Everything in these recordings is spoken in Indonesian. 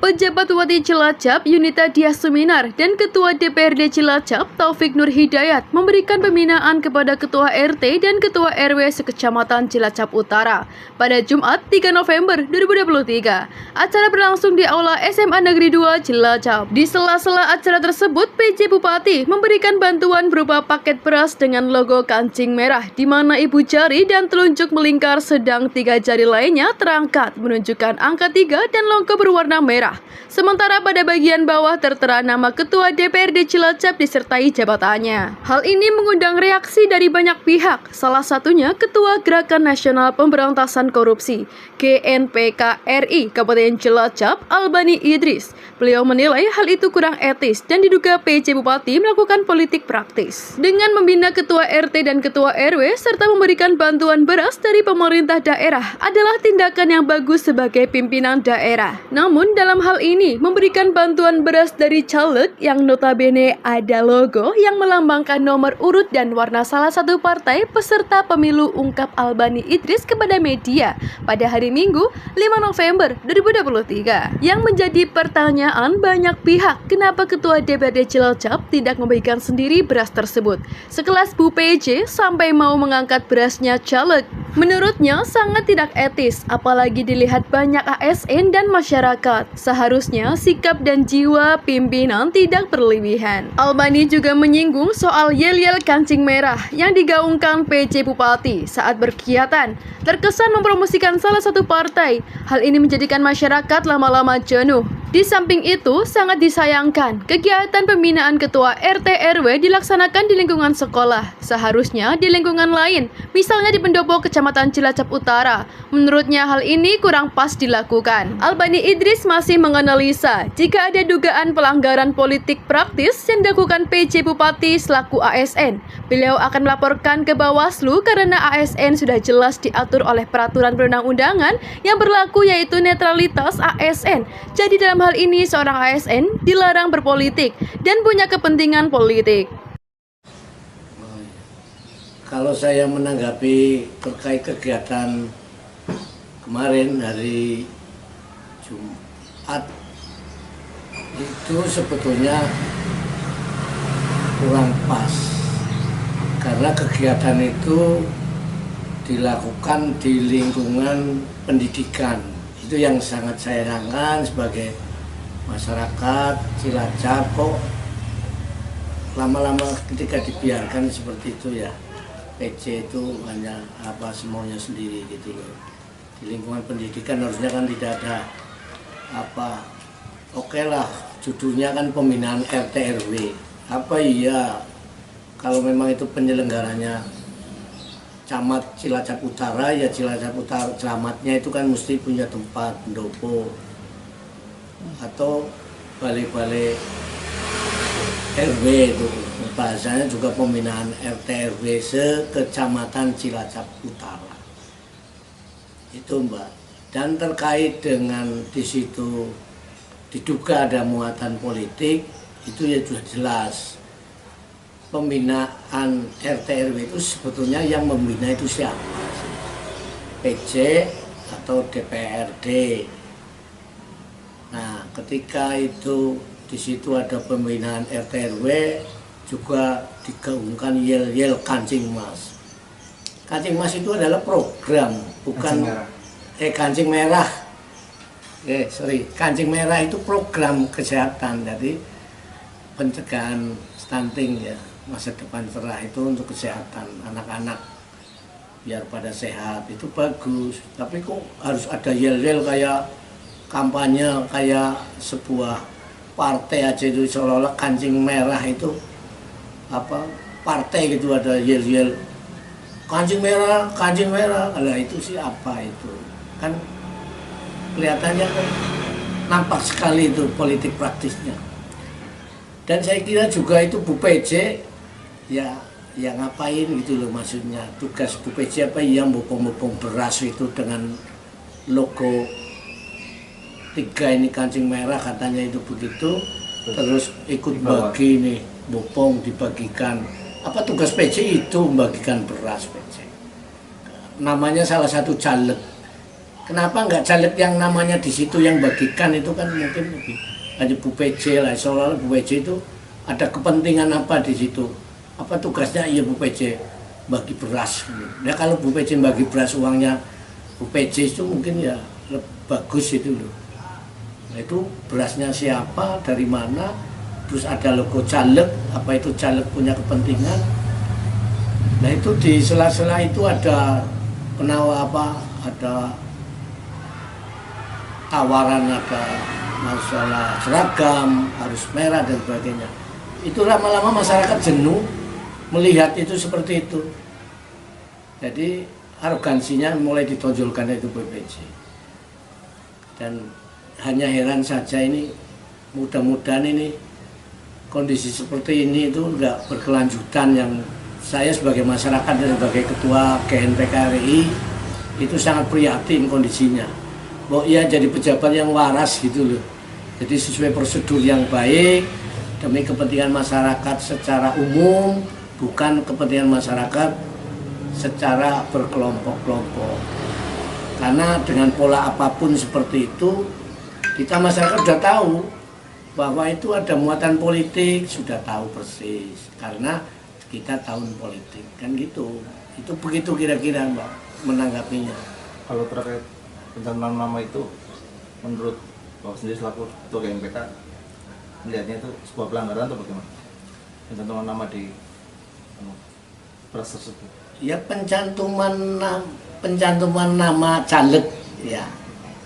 Pejabat Bupati Cilacap Yunita Diah Suminar dan Ketua DPRD Cilacap Taufik Nur Hidayat memberikan pembinaan kepada Ketua RT dan Ketua RW sekecamatan Cilacap Utara pada Jumat 3 November 2023. Acara berlangsung di Aula SMA Negeri 2 Cilacap. Di sela-sela acara tersebut, PJ Bupati memberikan bantuan berupa paket beras dengan logo kancing merah di mana ibu jari dan telunjuk melingkar sedang 3 jari lainnya terangkat menunjukkan angka 3 dan logo berwarna merah. Sementara pada bagian bawah tertera nama Ketua DPRD Cilacap disertai jabatannya. Hal ini mengundang reaksi dari banyak pihak, salah satunya Ketua Gerakan Nasional Pemberantasan Korupsi GNPK RI Kabupaten Cilacap Albani Idris. Beliau menilai hal itu kurang etis dan diduga PJ Bupati melakukan politik praktis. Dengan membina Ketua RT dan Ketua RW serta memberikan bantuan beras dari pemerintah daerah adalah tindakan yang bagus sebagai pimpinan daerah. Namun dalam hal ini memberikan bantuan beras dari caleg yang notabene ada logo yang melambangkan nomor urut dan warna salah satu partai peserta pemilu, ungkap Albani Idris kepada media pada hari Minggu 5 November 2023. Yang menjadi pertanyaan banyak pihak, kenapa Ketua DPRD Cilacap tidak membagikan sendiri beras tersebut sekelas Bu PJ sampai mau mengangkat berasnya caleg. Menurutnya sangat tidak etis, apalagi dilihat banyak ASN dan masyarakat. Seharusnya sikap dan jiwa pimpinan tidak berlebihan. Albani juga menyinggung soal yel-yel kancing merah yang digaungkan PJ Bupati saat berkegiatan, terkesan mempromosikan salah satu partai. Hal ini menjadikan masyarakat lama-lama jenuh. Di samping itu, sangat disayangkan kegiatan pembinaan Ketua RT RW dilaksanakan di lingkungan sekolah. Seharusnya di lingkungan lain, misalnya di pendopo Kecamatan Cilacap Utara. Menurutnya hal ini kurang pas dilakukan. Albani Idris masih menganalisa jika ada dugaan pelanggaran politik praktis yang dilakukan PJ Bupati selaku ASN. Beliau akan melaporkan ke Bawaslu karena ASN sudah jelas diatur oleh peraturan perundang-undangan yang berlaku yaitu netralitas ASN. Jadi dalam hal ini seorang ASN dilarang berpolitik dan punya kepentingan politik. Kalau saya menanggapi terkait kegiatan kemarin hari Jumat, itu sebetulnya kurang pas karena kegiatan itu dilakukan di lingkungan pendidikan. Itu yang sangat saya sayangkan sebagai masyarakat Cilacap, kok lama-lama ketika dibiarkan seperti itu ya. PJ itu hanya semaunya sendiri gitu loh. Di lingkungan pendidikan harusnya kan tidak ada oke lah, judulnya kan pembinaan RT RW. Iya kalau memang itu penyelenggaranya Camat Cilacap Utara, ya Cilacap Utara camatnya itu kan mesti punya tempat pendopo atau balai-balai RW itu. Bahasanya juga pembinaan RT RW sekecamatan Cilacap Utara. Itu Mbak. Dan terkait dengan di situ diduga ada muatan politik, itu ya sudah jelas. Pembinaan RT RW itu sebetulnya yang membina itu siapa? PJ atau DPRD. Nah, ketika itu di situ ada pembinaan RT RW juga digaungkan yel-yel kancing mas. Kancing mas itu adalah program, bukan kancing merah. Kancing merah itu program kesehatan, jadi pencegahan stunting ya, masa depan cerah itu untuk kesehatan anak-anak biar pada sehat, itu bagus. Tapi kok harus ada yel-yel kayak kampanye, kayak sebuah partai aja itu seolah-olah kancing merah itu partai gitu, ada yel-yel kancing merah. Nah, itu sih apa itu? Kan kelihatannya kan nampak sekali itu politik praktisnya. Dan saya kira juga itu Bu PJ ya ngapain gitu loh, maksudnya tugas Bu PJ yang bopong-bopong beras itu dengan logo 3 ini kancing merah katanya itu begitu, terus ikut bagi nih bopong dibagikan. Apa tugas PJ itu membagikan beras PJ? Namanya salah satu caleg Kenapa nggak caleg yang namanya di situ yang bagikan, itu kan mungkin lebih hanya Bu PJ lah, soalnya Bu PJ itu ada kepentingan apa di situ, apa tugasnya? Iya, Bu PJ bagi beras. Nah kalau Bu PJ bagi beras, uangnya Bu PJ itu mungkin ya bagus itu loh. Nah, itu berasnya siapa, dari mana, terus ada logo caleg, apa itu caleg punya kepentingan. Nah itu di sela-sela itu ada ada tawaran, ada masalah seragam harus merah dan sebagainya. Itu lama-lama masyarakat jenuh melihat itu seperti itu. Jadi arogansinya mulai ditonjolkan itu BPJ. Dan hanya heran saja ini, mudah-mudahan ini kondisi seperti ini itu enggak berkelanjutan. Yang saya sebagai masyarakat dan sebagai ketua GNPK RI itu sangat prihatin kondisinya. Bahwa ia jadi pejabat yang waras gitu loh. Jadi sesuai prosedur yang baik demi kepentingan masyarakat secara umum, bukan kepentingan masyarakat secara berkelompok-kelompok. Karena dengan pola apapun seperti itu, kita masyarakat sudah tahu bahwa itu ada muatan politik, sudah tahu persis. Karena kita tahun politik, kan gitu. Itu begitu kira-kira Mbak menanggapinya. Kalau terkait pencalonan nama itu, menurut Bapak sendiri selaku ketua GNPK melihatnya itu sebuah pelanggaran atau bagaimana? Pencantuman nama di beras tersebut? Ya pencantuman nama caleg ya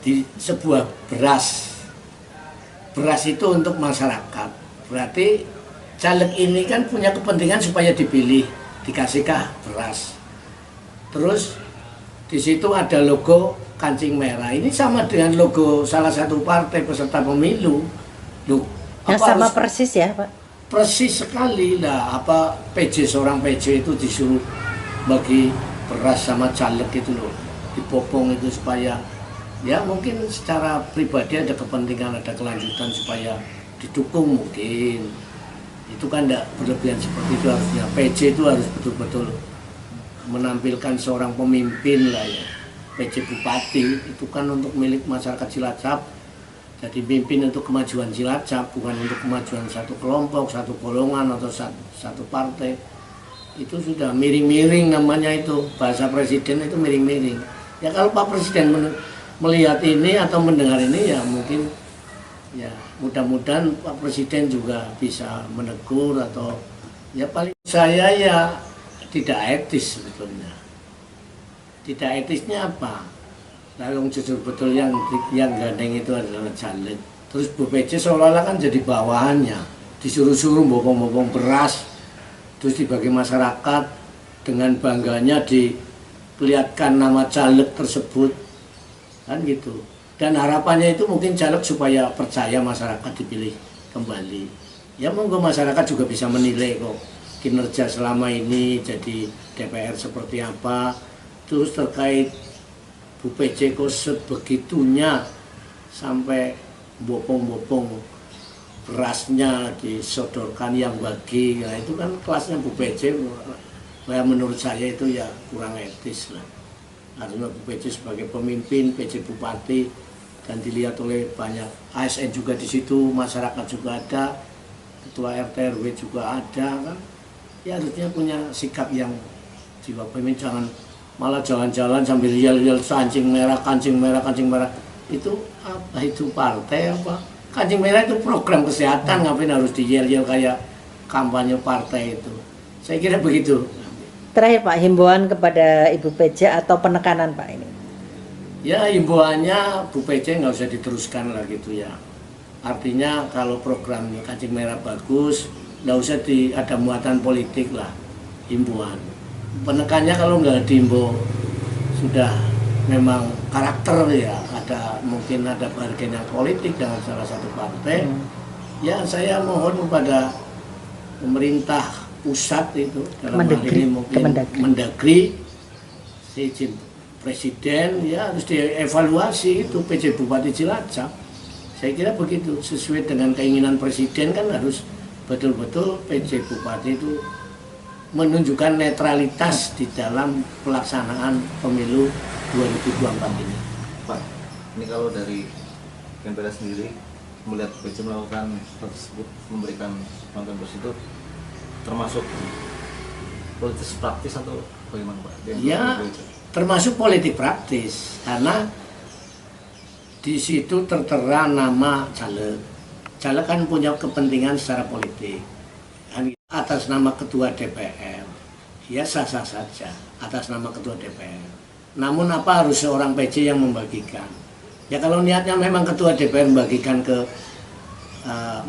di sebuah beras. Beras itu untuk masyarakat. Berarti caleg ini kan punya kepentingan supaya dipilih, dikasihkah beras. Terus di situ ada logo kancing merah. Ini sama dengan logo salah satu partai peserta pemilu. Loh, yang sama persis ya, Pak? Persis sekali lah. Apa PJ, seorang PJ itu disuruh bagi beras sama caleg itu loh, dipopong itu supaya ya mungkin secara pribadi ada kepentingan, ada kelanjutan supaya didukung mungkin. Itu kan tidak berlebihan seperti itu harusnya. PJ itu harus betul-betul menampilkan seorang pemimpin lah ya. PJ Bupati itu kan untuk milik masyarakat Cilacap, jadi pimpin untuk kemajuan Cilacap, bukan untuk kemajuan satu kelompok, satu golongan atau satu partai. Itu sudah miring-miring namanya, itu bahasa presiden itu miring-miring. Ya kalau Pak Presiden melihat ini atau mendengar ini ya mungkin ya mudah-mudahan Pak Presiden juga bisa menegur, atau ya paling saya ya tidak etis sebetulnya. Tidak etisnya apa? Lalu jujur betul yang gandeng itu adalah caleg. Terus Bu PJ seolah-olah kan jadi bawahannya, disuruh-suruh bopong-bopong beras, terus dibagi masyarakat, dengan bangganya diperlihatkan nama caleg tersebut, kan gitu. Dan harapannya itu mungkin caleg supaya percaya masyarakat dipilih kembali. Ya monggo masyarakat juga bisa menilai kok kinerja selama ini jadi DPR seperti apa. Terus terkait Bu PJ kok sebegitunya sampai bopong-bopong berasnya disodorkan yang bagi. Nah itu kan kelasnya Bu PJ, menurut saya itu ya kurang etis lah. Harusnya Bu PJ sebagai pemimpin, PJ Bupati, dan dilihat oleh banyak ASN juga di situ, masyarakat juga ada, ketua RT RW juga ada kan. Ya harusnya punya sikap yang jiwa pemimpin, jangan malah jalan-jalan sambil yel-yel kancing merah, kancing merah, kancing merah. Itu apa itu partai apa? Kancing merah itu program kesehatan, ngapain harus diyel-yel kayak kampanye partai itu? Saya kira begitu. Terakhir Pak, himbauan kepada Ibu PJ atau penekanan Pak ini? Ya himbauannya Bu PJ nggak usah diteruskan lah gitu ya. Artinya kalau program kancing merah bagus, nggak usah ada muatan politik lah, himbauan. Penekannya kalau nggak diimbau sudah memang karakter ya, mungkin ada bargaining politik dengan salah satu partai. Ya saya mohon kepada pemerintah pusat itu dalam hal ini mungkin Mendagri, si izin Presiden ya harus dievaluasi itu PJ Bupati Cilacap. Saya kira begitu, sesuai dengan keinginan Presiden kan harus betul-betul PJ Bupati itu menunjukkan netralitas di dalam pelaksanaan pemilu 2024 ini. Ini kalau dari MPK sendiri melihat PJ melakukan hal tersebut, memberikan bantuan itu termasuk politis praktis atau bagaimana Pak? Ya, termasuk politik praktis karena di situ tertera nama caleg. Caleg kan punya kepentingan secara politik. Atas nama ketua DPR, ya sah-sah saja atas nama ketua DPR. Namun apa harus seorang PJ yang membagikan? Ya kalau niatnya memang ketua DPR membagikan ke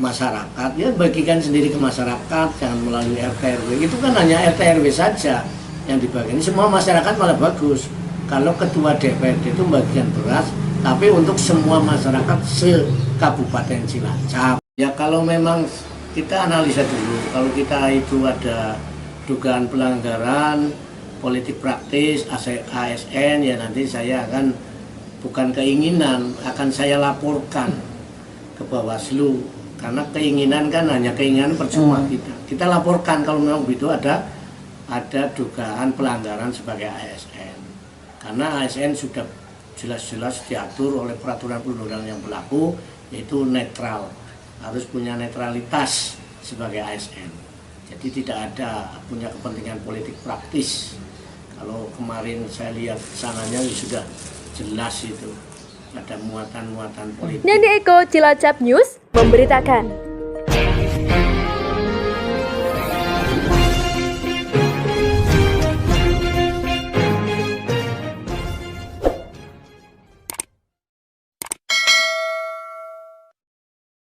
masyarakat, ya bagikan sendiri ke masyarakat, jangan melalui RT RW. Itu kan hanya RT RW saja yang dibagikan. Semua masyarakat malah bagus. Kalau ketua DPRD itu membagikan beras, tapi untuk semua masyarakat se-Kabupaten Cilacap. Ya kalau memang kita analisa dulu, kalau kita itu ada dugaan pelanggaran politik praktis ASN, ya nanti saya akan, bukan keinginan, akan saya laporkan ke Bawaslu, karena keinginan kan hanya keinginan percuma kita laporkan kalau memang itu ada dugaan pelanggaran sebagai ASN, karena ASN sudah jelas-jelas diatur oleh peraturan perundang-undangan yang berlaku, yaitu netral, harus punya netralitas sebagai ASN, jadi tidak ada punya kepentingan politik praktis. Kalau kemarin saya lihat sananya sudah jelas itu ada muatan-muatan politik. Nandi Eko, Cilacap News memberitakan.